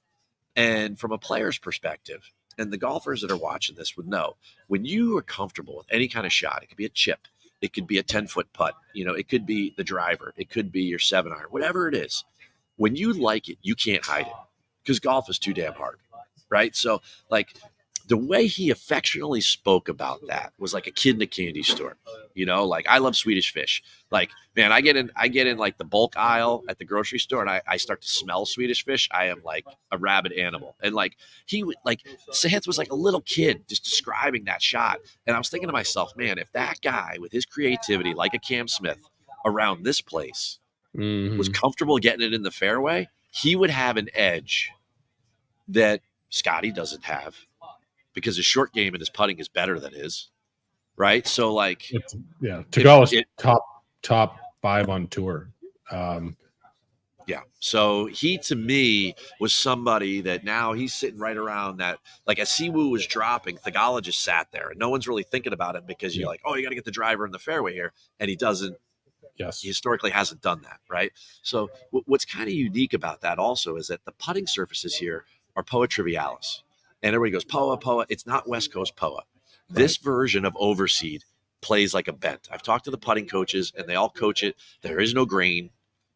And from a player's perspective, and the golfers that are watching this would know, when you are comfortable with any kind of shot, it could be a chip. It could be a 10-foot putt. It could be the driver. It could be your 7-iron, whatever it is. When you like it, you can't hide it because golf is too damn hard, right? So, the way he affectionately spoke about that was like a kid in a candy store. I love Swedish fish. Man, I get in the bulk aisle at the grocery store and I start to smell Swedish fish. I am like a rabid animal. And Sahith was like a little kid just describing that shot. And I was thinking to myself, man, if that guy with his creativity, like a Cam Smith around this place was comfortable getting it in the fairway, he would have an edge that Scottie doesn't have. Because his short game and his putting is better than his, right? So Tagala's top 5 on tour. So he to me was somebody that now he's sitting right around that. As Siwoo was dropping, Tagala just sat there, and no one's really thinking about it because you're like, oh, you got to get the driver in the fairway here, and he doesn't. Yes, he historically hasn't done that, right? So what's kind of unique about that also is that the putting surfaces here are Poa Trivialis. And everybody goes, Poa. It's not West Coast Poa. This version of Overseed plays like a bent. I've talked to the putting coaches, and they all coach it. There is no grain,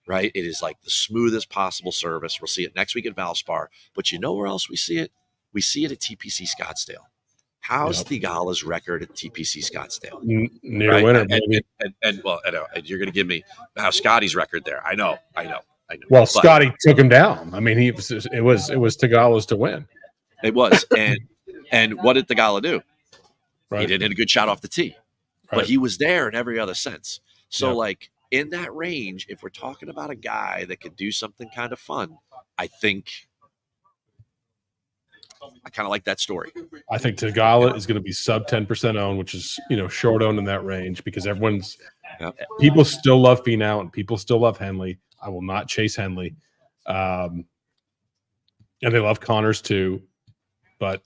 right? It is like the smoothest possible surface. We'll see it next week at Valspar. But you know where else we see it? We see it at TPC Scottsdale. How's Thigala's record at TPC Scottsdale? Near winner, baby. And you're going to give me how Scottie's record there. I know. Well, Scottie took him down. It was Tagala's to win. It was. And what did Tagala do? Right. He didn't hit a good shot off the tee. Right. But he was there in every other sense. So, in that range, if we're talking about a guy that could do something kind of fun, I think I kind of like that story. I think Tagala is going to be sub 10% owned, which is, short owned in that range because people still love Finau and people still love Henley. I will not chase Henley. And they love Connors too. But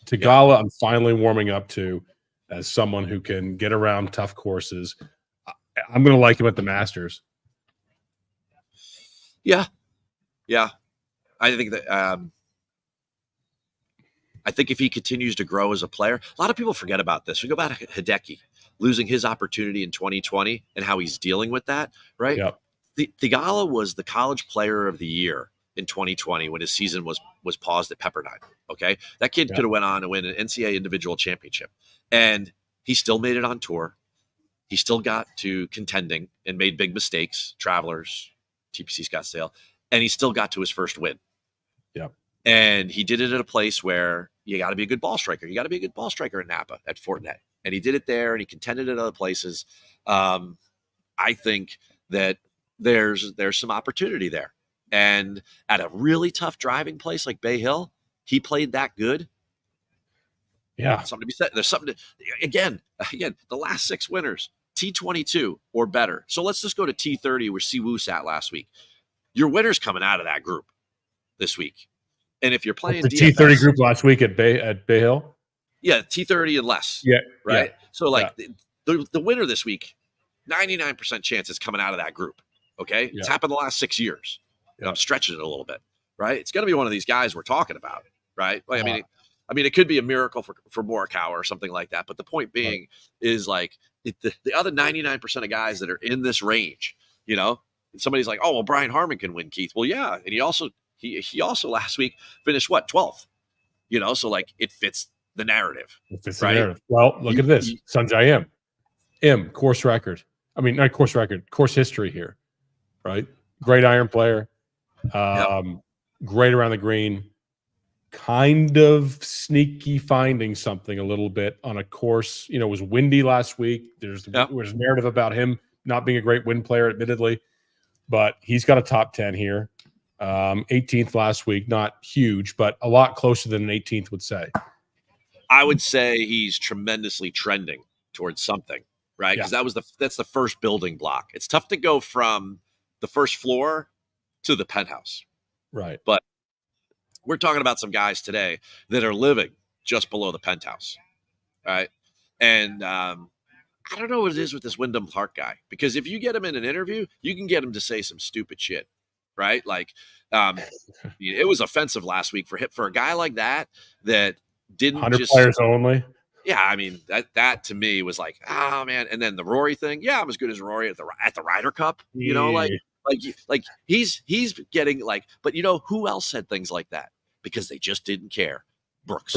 Tagala, I'm finally warming up to as someone who can get around tough courses. I'm going to like him at the Masters. Yeah. I think that I think if he continues to grow as a player, a lot of people forget about this. We go back to Hideki losing his opportunity in 2020 and how he's dealing with that, right? Yep. Thigala was the college player of the year in 2020 when his season was paused at Pepperdine. Okay. That kid could have went on to win an NCAA individual championship. And He still made it on tour. He still got to contending and made big mistakes, Travelers, TPC Scottsdale, and he still got to his first win. Yeah. And he did it at a place where you got to be a good ball striker. You got to be a good ball striker in Napa at Fortinet. And he did it there, and he contended at other places. I think that there's some opportunity there. And at a really tough driving place like Bay Hill, he played that good. Yeah. Something to be said. There's something to, again, the last 6 winners, T22 or better. So let's just go to T30 where Siwoo sat last week. Your winner's coming out of that group this week. And if you're playing the DFS, T30 group last week at Bay Hill? Yeah, T30 and less. Yeah. Right? Yeah. So like the winner this week, 99% chance is coming out of that group. Okay? Yeah. It's happened the last 6 years. Yeah. I'm stretching it a little bit. Right? It's going to be one of these guys we're talking about. Right? Like, I mean, it could be a miracle for Morikawa or something like that. But the point being is like the other 99% of guys that are in this range, you know, somebody's like, oh, well, Brian Harman can win, Keith. Well, yeah. And he also last week finished 12th, you know, so like it fits the narrative. It fits the narrative. Well, look at this. Sanjay M, course record. I mean, not course record, course history here, right? Great iron player. Great around the green. Kind of sneaky finding something a little bit on a course. You know, it was windy last week. There was a narrative about him not being a great wind player, admittedly, but he's got a top 10 here. 18th last week, not huge, but a lot closer than an 18th would say. I would say he's tremendously trending towards something, right? Because that's the first building block. It's tough to go from the first floor to the penthouse. Right. But we're talking about some guys today that are living just below the penthouse, right? And I don't know what it is with this Wyndham Clark guy, because if you get him in an interview, you can get him to say some stupid shit, right? Like it was offensive last week for a guy like that didn't 100 players only. Yeah, I mean that to me was like, oh man. And then the Rory thing, I'm as good as Rory at the Ryder Cup, you know, like he's getting like, but you know who else said things like that because they just didn't care? Brooks.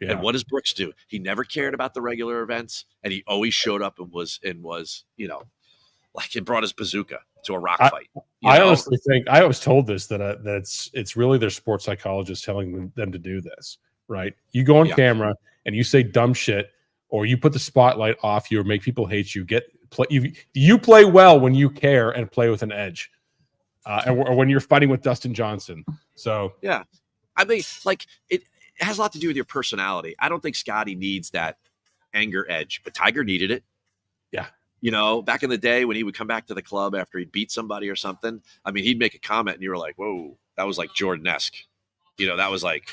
Yeah. And what does Brooks do? He never cared about the regular events, and he always showed up and was you know, like he brought his bazooka to a rock fight. I honestly think I was told this that it's really their sports psychologist telling them to do this. Right? You go on camera and you say dumb shit, or you put the spotlight off you, or make people hate you. You play well when you care and play with an edge, or when you're fighting with Dustin Johnson. So yeah, I mean, like it has a lot to do with your personality. I don't think Scottie needs that anger edge, but Tiger needed it. Yeah. You know, back in the day when he would come back to the club after he beat somebody or something, I mean, he'd make a comment and you were like, whoa, that was like Jordan-esque. You know, that was like,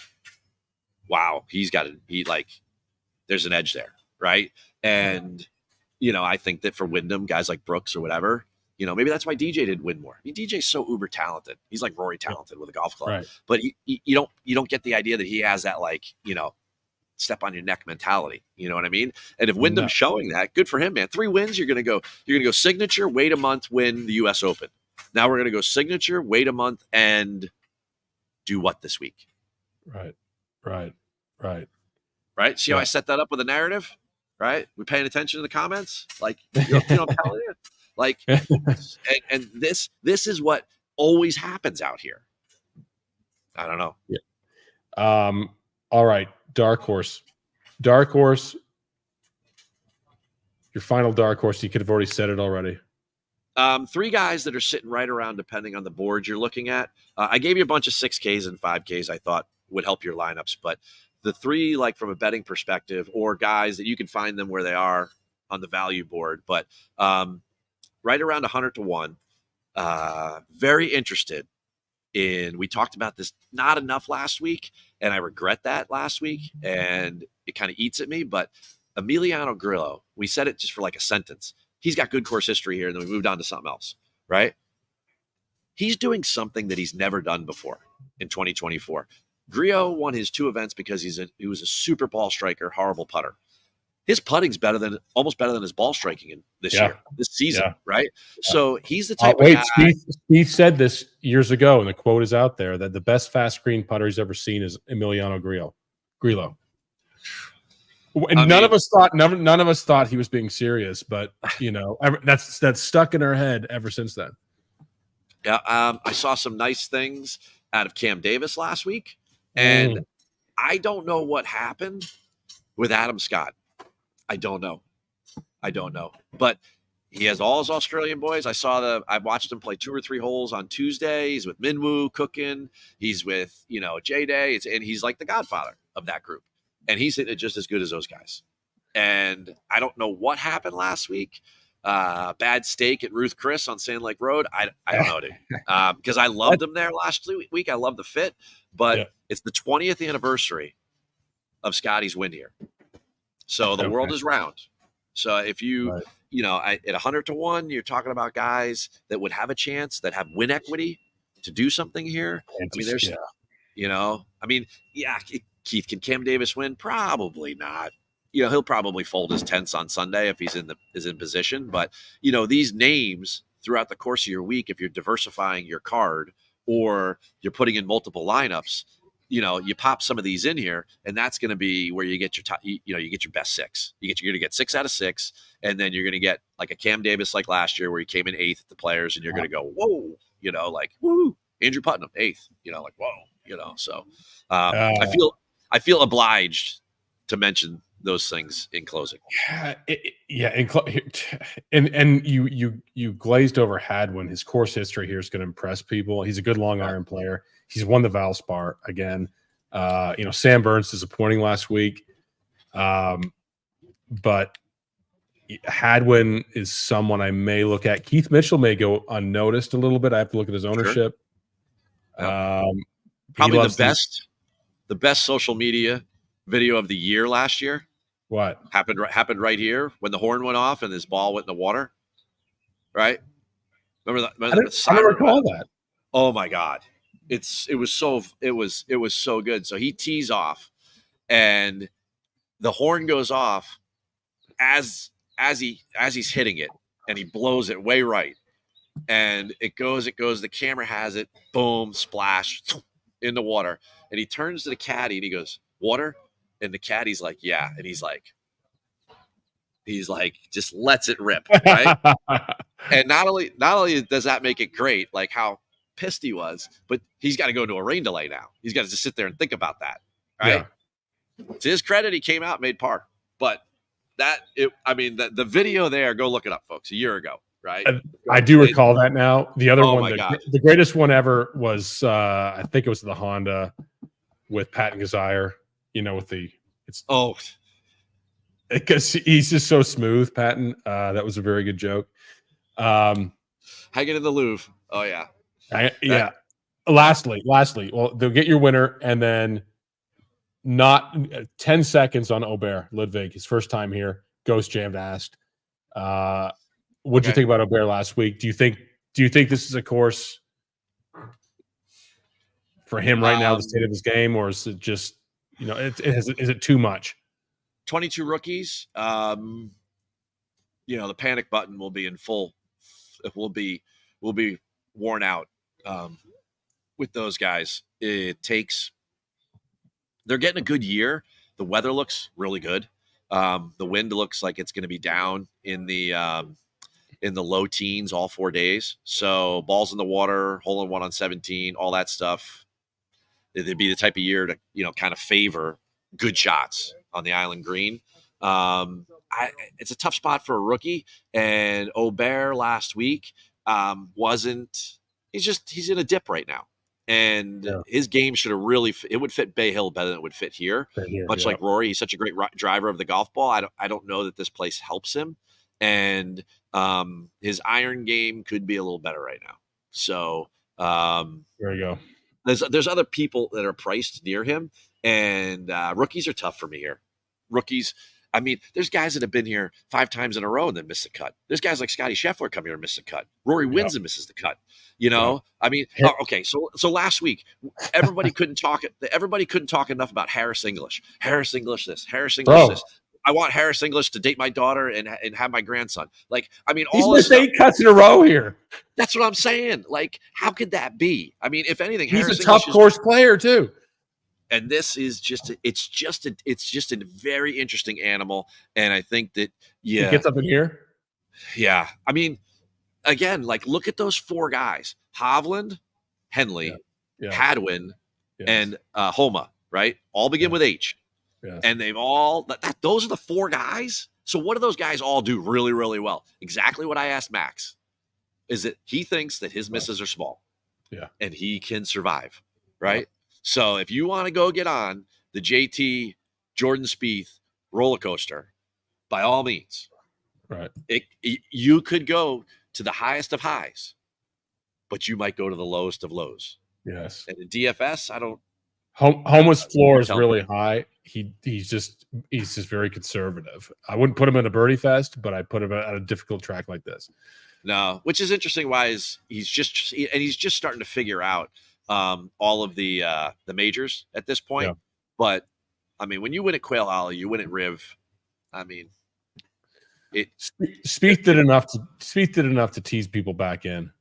wow, there's an edge there. Right. And, you know, I think that for Wyndham, guys like Brooks or whatever, you know, maybe that's why DJ didn't win more. I mean, DJ's so uber talented. He's like Rory talented with a golf club, right. But you don't get the idea that he has that, like, you know, step on your neck mentality. You know what I mean? And if Wyndham's showing that, good for him, man. 3 wins. You're going to go signature, wait a month, win the US Open. Now we're going to go signature, wait a month, and do what this week? Right. See how I set that up with a narrative? Right? We're paying attention to the comments. Like, you know what I'm telling you? Like, and this is what always happens out here. I don't know. Yeah. All right. Dark horse. Your final dark horse. You could have already said it already. 3 guys that are sitting right around, depending on the board you're looking at. I gave you a bunch of 6Ks and 5Ks I thought would help your lineups, but the 3, like from a betting perspective, or guys that you can find them where they are on the value board, but right around 100 to 1. Very interested in. We talked about this not enough last week, and I regret that last week, and it kind of eats at me. But Emiliano Grillo, we said it just for like a sentence. He's got good course history here, and then we moved on to something else, right? He's doing something that he's never done before in 2024. Grillo won his 2 events because he was a super ball striker, horrible putter. His putting's almost better than his ball striking this year, this season, right? Yeah. So he's the type of guy. Steve said this years ago, and the quote is out there, that the best fast green putter he's ever seen is Emiliano Grillo. And none of us thought he was being serious, but that's stuck in our head ever since then. Yeah, I saw some nice things out of Cam Davis last week, and I don't know what happened with Adam Scott. I don't know, but he has all his Australian boys. I watched him play 2 or 3 holes on Tuesday. He's with Minwoo cooking. He's with J-Day, and he's like the godfather of that group, and he's hitting it just as good as those guys. And I don't know what happened last week. Bad steak at Ruth Chris on Sand Lake Road. I don't know, dude. Because I loved him there last week. I love the fit, but it's the 20th anniversary of Scottie's win here. So the world is round. So if you, at 100 to 1, you're talking about guys that would have a chance, that have win equity to do something here. Keith, can Cam Davis win? Probably not. He'll probably fold his tents on Sunday if he's in position. But these names throughout the course of your week, if you're diversifying your card or you're putting in multiple lineups, you pop some of these in here, and that's going to be where you get your top. You get your best 6. You're going to get 6 out of 6, and then you're going to get like a Cam Davis like last year where he came in 8th at the Players, and you're going to go whoa, like woo, Andrew Putnam 8th, like whoa, So I feel obliged to mention those things in closing. And you glazed over Hadwin. His course history here is going to impress people. He's a good long iron player. He's won the Valspar again. Sam Burns disappointing last week. But Hadwin is someone I may look at. Keith Mitchell may go unnoticed a little bit. I have to look at his ownership. Sure. Probably the best social media video of the year last year. What happened right here when the horn went off and his ball went in the water, right? Remember that? I don't recall that. Oh my God. It was so good. So he tees off and the horn goes off as he's hitting it, and he blows it way right. And it goes, the camera has it, boom, splash in the water. And he turns to the caddy and he goes, "Water?" And the caddy's like, "Yeah." And he's like, just lets it rip, right? And not only does that make it great, like how pissed he was, but he's got to go into a rain delay now. He's got to just sit there and think about that, right? Yeah. To his credit, he came out and made par. But the video there, go look it up, folks, a year ago, right? I do recall that now. The other one, the greatest one ever was, I think it was the Honda with Patton Kazire, because he's just so smooth, Patton. That was a very good joke. Hanging in the Louvre. Oh yeah. Lastly, well, they'll get your winner, and then not 10 seconds on Aubert Ludwig, his first time here. Ghost Jammed asked, "What'd you think about Aubert last week? Do you think this is a course for him right now, the state of his game, or is it just is it too much?" 22 rookies. The panic button will be in full. It will be worn out with those guys. They're getting a good year. The weather looks really good. The wind looks like it's going to be down in the low teens all 4 days. So balls in the water, hole in one on 17, all that stuff. It'd be the type of year to kind of favor good shots on the island green. It's a tough spot for a rookie, and Aubert last week wasn't. He's in a dip right now, and his game should have it would fit Bay Hill better than it would fit here. Much like Rory, he's such a great driver of the golf ball. I don't know that this place helps him, and his iron game could be a little better right now. So there you go. There's other people that are priced near him, and rookies are tough for me here. Rookies. I mean, there's guys that have been here 5 times in a row and then miss the cut. There's guys like Scottie Scheffler come here and miss the cut. Rory wins and misses the cut. I mean, okay. So last week, everybody couldn't talk enough about Harris English. Harris English this. Harris English this. I want Harris English to date my daughter and have my grandson. Like, I mean, he's missed 8 cuts in a row here. That's what I'm saying. Like, how could that be? I mean, if anything, he's a tough course player too. And this is it's just a very interesting animal. And I think that, He gets up in here. Yeah. I mean, again, like look at those 4 guys: Hovland, Henley, Hadwin, and Homa, right? All begin with H. And they've all those are the 4 guys. So what do those guys all do really, really well? Exactly what I asked Max. Is that he thinks that his misses are small. Yeah. And he can survive. Right. So if you want to go get on the JT Jordan Spieth roller coaster, by all means. Right. You could go to the highest of highs, but you might go to the lowest of lows. Yes. And in DFS, I don't. Homa's floor is really high. He's just very conservative. I wouldn't put him in a birdie fest, but I put him at a difficult track like this. No, which is interesting. Why he's just starting to figure out all of the majors at this point. Yeah. But I mean, when you win at Quail Hollow, you win at Riv. I mean, Spieth did enough to tease people back in,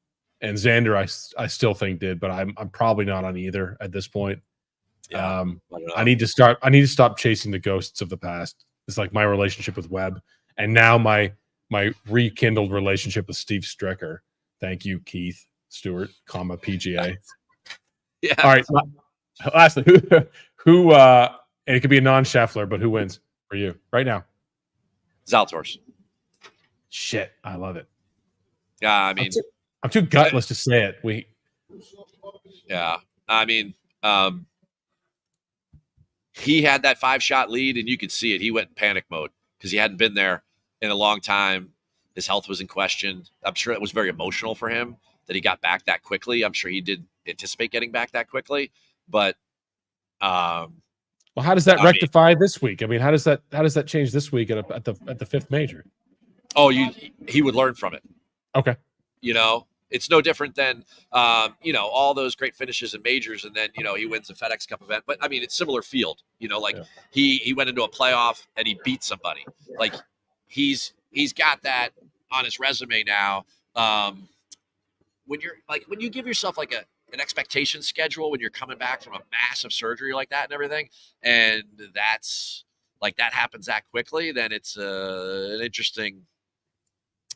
and Xander I still think did, but I'm probably not on either at this point. Yeah, I need to stop chasing the ghosts of the past. It's like my relationship with Webb, and now my rekindled relationship with Steve Stricker. Thank you, Keith Stewart, PGA. Yeah. All right. Lastly, who and it could be a non-Scheffler, but who wins for you right now? Zalatoris. Shit, I love it. Yeah, I mean, I'm too gutless to say it. Yeah, I mean, he had that 5-shot lead, and you could see it. He went in panic mode because he hadn't been there in a long time. His health was in question. I'm sure it was very emotional for him that he got back that quickly. I'm sure he did anticipate getting back that quickly, but well, how does that rectify this week? I mean, how does that change this week at the 5th major? Oh, he would learn from it. Okay. It's no different than all those great finishes in majors, and then he wins the FedEx Cup event. But I mean, it's similar field. He went into a playoff and he beat somebody. Like he's got that on his resume now. When you give yourself like an expectation schedule when you're coming back from a massive surgery like that and everything, and that's like that happens that quickly, then it's an interesting.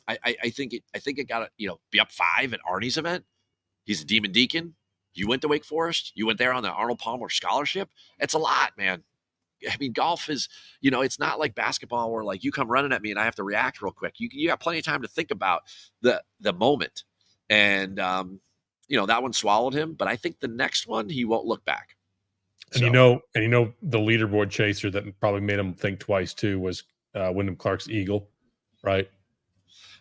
I think it got to be up 5 at Arnie's event. He's a Demon Deacon. You went to Wake Forest. You went there on the Arnold Palmer scholarship. It's a lot, man. I mean, golf is, it's not like basketball where like you come running at me and I have to react real quick. You got plenty of time to think about the moment. And, that one swallowed him. But I think the next one, he won't look back. And the leaderboard chaser that probably made him think twice too was Wyndham Clark's Eagle, right?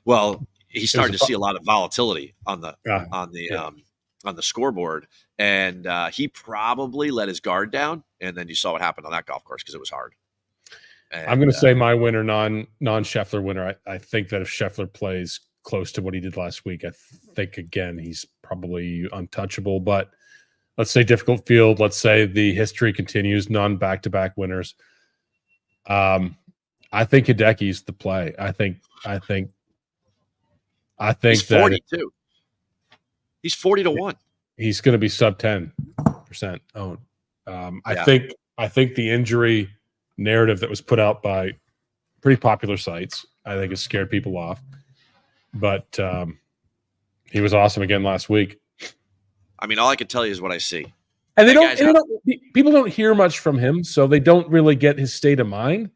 Well, he started to see a lot of volatility on the scoreboard, and he probably let his guard down, and then you saw what happened on that golf course because it was hard. And, I'm going to say my winner, non-Scheffler winner. I think that if Scheffler plays close to what he did last week, I think again he's probably untouchable. But let's say difficult field. Let's say the history continues, non-back-to-back winners. I think Hideki's the play. I think he's 42. He's 40 to 1. He's going to be sub 10% owned. I think the injury narrative that was put out by pretty popular sites, I think, has scared people off. But he was awesome again last week. I mean, all I can tell you is what I see. And people don't hear much from him, so they don't really get his state of mind.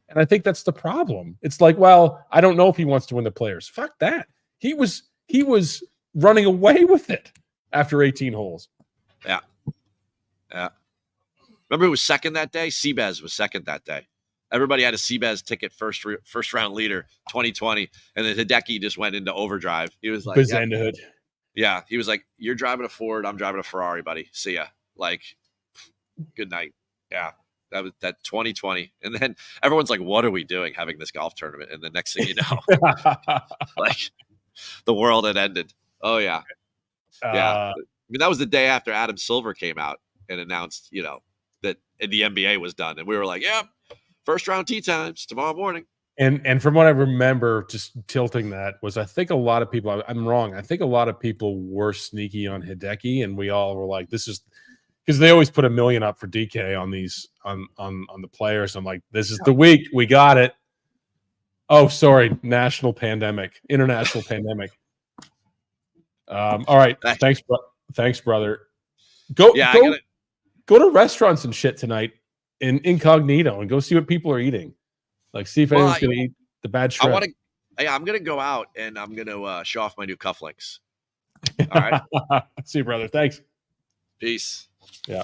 And I think that's the problem. It's like, well, I don't know if he wants to win the Players. Fuck that. He was running away with it after 18 holes. Yeah. Remember who was second that day? Seabass was second that day. Everybody had a Seabass ticket, first round leader, 2020, and then Hideki just went into overdrive. He was like, yeah, he was like, "You're driving a Ford, I'm driving a Ferrari, buddy. See ya. Like, good night." Yeah. That was that 2020. And then everyone's like, what are we doing having this golf tournament? And the next thing you know, like the world had ended. Oh, yeah. Yeah. I mean, that was the day after Adam Silver came out and announced, that the NBA was done. And we were like, yeah, first round tee times tomorrow morning. And from what I remember, just tilting that was, I think a lot of people, I'm wrong. I think a lot of people were sneaky on Hideki, and we all were like, this is because they always put $1 million up for DK on these on the players. I'm like, this is the week we got it. Oh, sorry, international pandemic. All right, thanks, brother. Go to restaurants and shit tonight in incognito and go see what people are eating. Like, see if anyone's going to eat the bad shrimp. I'm going to go out and I'm going to show off my new cufflinks. All right. See you, brother. Thanks. Peace. Yeah.